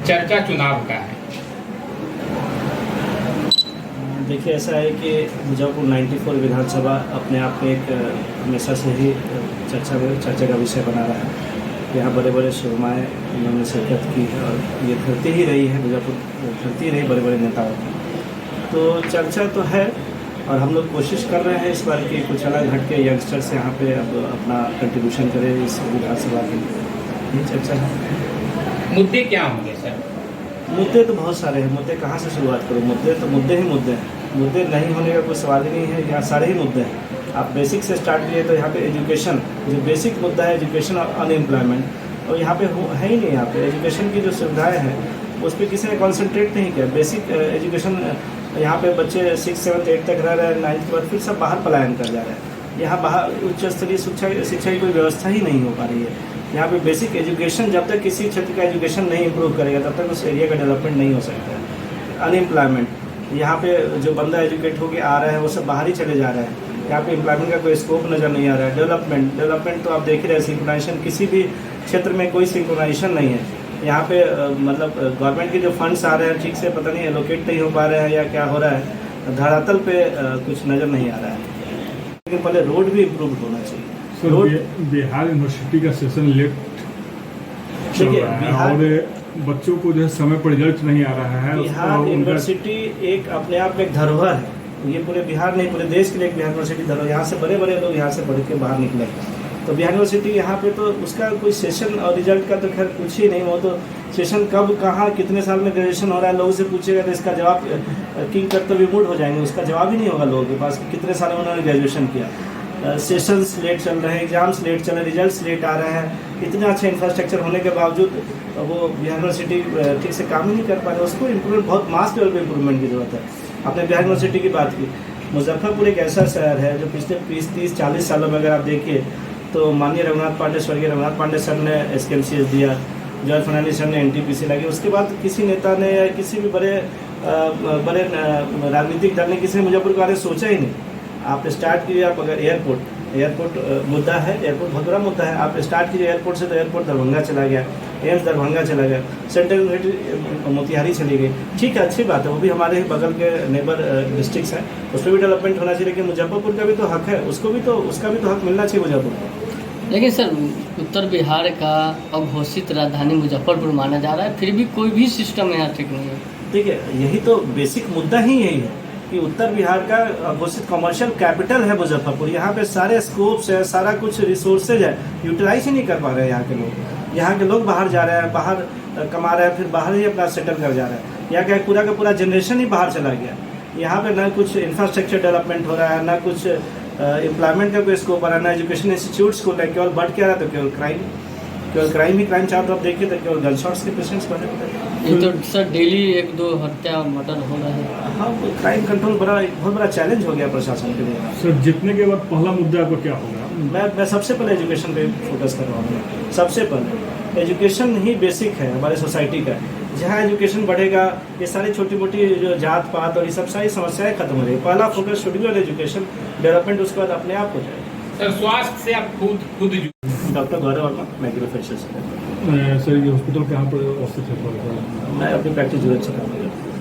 चर्चा चुनाव का है। देखिए, ऐसा है कि मुजफ्फरपुर 94 विधानसभा अपने आप में एक हमेशा से ही चर्चा का विषय बना रहा है। यहाँ बड़े बड़े शोरमाएँ इन्होंने शिरकत की है और ये धरती ही रही है, मुजफ्फरपुर धरती रही बड़े बड़े नेताओं की। तो चर्चा तो है और हम लोग कोशिश कर रहे हैं इस बार कि कुछ अलग हट के यंगस्टर्स यहाँ पे अब अपना कंट्रीब्यूशन करें इस विधानसभा की। ये चर्चा है। मुद्दे क्या होंगे सर? मुद्दे तो बहुत सारे हैं। मुद्दे कहाँ से शुरुआत करूँ? मुद्दे ही मुद्दे हैं। मुद्दे नहीं होने का कोई सवाल ही नहीं है। यहाँ सारे ही मुद्दे हैं। आप बेसिक से स्टार्ट किए तो यहाँ पे एजुकेशन जो बेसिक मुद्दा है, एजुकेशन और अनएम्प्लॉयमेंट, और यहाँ पे है ही नहीं। यहाँ पे एजुकेशन की जो सुविधाएँ हैं उस पर किसी ने कॉन्सेंट्रेट नहीं किया। बेसिक एजुकेशन यहाँ पे बच्चे 6, 7, 8 तक रह रहे हैं, 9th के बाद फिर सब बाहर पलायन कर जा रहे हैं। यहाँ बाहर उच्च स्तरीय शिक्षा की कोई व्यवस्था ही नहीं हो पा रही है। यहाँ पे बेसिक एजुकेशन, जब तक किसी क्षेत्र का एजुकेशन नहीं इंप्रूव करेगा तब तक उस एरिया का डेवलपमेंट नहीं हो सकता है। अनएम्प्लॉयमेंट, यहाँ पे जो बंदा एजुकेट होके आ रहा है वो सब बाहर ही चले जा रहे हैं। यहाँ पे एम्प्लॉयमेंट का कोई स्कोप नज़र नहीं आ रहा है। डेवलपमेंट तो आप देख ही रहे हैं। सिंक्रोनाइजेशन किसी भी क्षेत्र में कोई सिंक्रोनाइजेशन नहीं है। यहाँ पे मतलब गवर्नमेंट के जो फंड्स आ रहे हैं ठीक से पता नहीं एलोकेट नहीं हो पा रहे हैं या क्या हो रहा है, धरातल पे कुछ नज़र नहीं आ रहा है। लेकिन पहले रोड भी इम्प्रूव होना चाहिए। रोड बिहार यूनिवर्सिटी का सेशन लेट चल रहा है और बच्चों को जो है समय पर रिजल्ट नहीं आ रहा है। बिहार यूनिवर्सिटी एक अपने आप में एक धरोहर है। ये पूरे बिहार नहीं, पूरे देश के लिए एक बिहार यूनिवर्सिटी धरोहर। यहाँ से बड़े बड़े लोग यहाँ से पढ़ के बाहर निकले, तो बिहार यूनिवर्सिटी यहाँ पे तो उसका कोई सेशन और रिजल्ट का तो खैर कुछ ही नहीं। वो तो सेशन कब, कहाँ, कितने साल में ग्रेजुएशन हो रहा है, लोगों से पूछेगा तो इसका जवाब किंग तक तो विमूढ़ हो जाएंगे। उसका जवाब ही नहीं होगा लोगों के पास कितने साल में उन्होंने ग्रेजुएशन किया। सेशंस लेट चल रहे हैं, एग्जाम्स लेट चल रहे हैं, रिजल्ट्स लेट आ रहे हैं। इतना अच्छा इंफ्रास्ट्रक्चर होने के बावजूद वो बिहार यूनिवर्सिटी ठीक से काम ही नहीं कर पा रहे। उसको इम्प्रूवमेंट, बहुत मास लेवल पर इम्प्रूवमेंट की जरूरत है। आपने बिहार यूनिवर्सिटी की बात की। मुजफ्फरपुर एक ऐसा शहर है जो पिछले 20-30-40 सालों में अगर आप देखिए तो माननीय रघुनाथ पांडे, स्वर्गीय रघुनाथ पांडे सर ने SKMCS दिया, जॉर्ज फर्नांडिस सर ने NTPC लगी। उसके बाद किसी नेता ने या किसी भी बड़े राजनीतिक दल ने किसी ने मुजफ्फरपुर के बारे में सोचा ही नहीं। आप स्टार्ट कीजिए, आप अगर एयरपोर्ट मुद्दा है, एयरपोर्ट बहुत बड़ा मुद्दा है। आप स्टार्ट कीजिए एयरपोर्ट से तो एयरपोर्ट दरभंगा चला गया, एम्स दरभंगा चला गया, सेंट्रल यूनिवर्सिटी मोतिहारी चली गई। ठीक है, अच्छी बात है, वो भी हमारे ही बगल के नेबर डिस्ट्रिक्ट्स हैं, उस पर भी डेवलपमेंट होना चाहिए। लेकिन मुजफ्फरपुर का भी तो हक है, उसका भी तो हक मिलना चाहिए मुजफ्फरपुर को। लेकिन सर, उत्तर बिहार का अघोषित राजधानी मुजफ्फरपुर माना जा रहा है, फिर भी कोई भी सिस्टम यहाँ ठीक नहीं है। देखिए, यही तो बेसिक मुद्दा ही यही है कि उत्तर बिहार का घोषित कमर्शियल कैपिटल है मुजफ्फरपुर। यहाँ पे सारे स्कोप्स है, सारा कुछ रिसोर्सेज है, यूटिलाइज ही नहीं कर पा रहे हैं यहाँ के लोग। यहाँ के लोग बाहर जा रहे हैं, बाहर कमा रहे हैं, फिर बाहर ही अपना सेटल कर जा रहे हैं। यहाँ का पूरा का पूरा जनरेशन ही बाहर चला गया। यहाँ पे ना कुछ इंफ्रास्ट्रक्चर डेवलपमेंट हो रहा है, ना कुछ एम्प्लॉयमेंट का कोई स्कोप आ रहा है, ना एजुकेशन इंस्टीट्यूट्स को केवल बढ़ के आ रहा है। तो केवल क्राइम ही क्राइम चारों तरफ देखिए तो केवल गन शॉट्स के पेशेंट्स बढ़े हुए हैं। ये तो सर डेली 1-2 हत्या मर्डर हो रहा है। हाँ, क्राइम कंट्रोल बहुत बड़ा चैलेंज हो गया प्रशासन के लिए। सर, जीतने के बाद पहला मुद्दा आपका क्या होगा? मैं सबसे पहले एजुकेशन पे फोकस कर रहा हूँ। सबसे पहले एजुकेशन ही बेसिक है हमारे सोसाइटी का। जहाँ एजुकेशन बढ़ेगा ये सारी छोटी मोटी जो जात पात और ये सब सारी समस्याएं खत्म हो रही। पहला focus should be on education development, उसके बाद अपने आप हो जाएगा। सर, स्वास्थ्य से आप खुद डॉक्टर गौरव वर्मा, मैग्रोफेशियल से। सर, ये हॉस्पिटल कहाँ पर अवस्थित है? मैं अपनी प्रैक्टिस जरूरत से काम करता हूँ।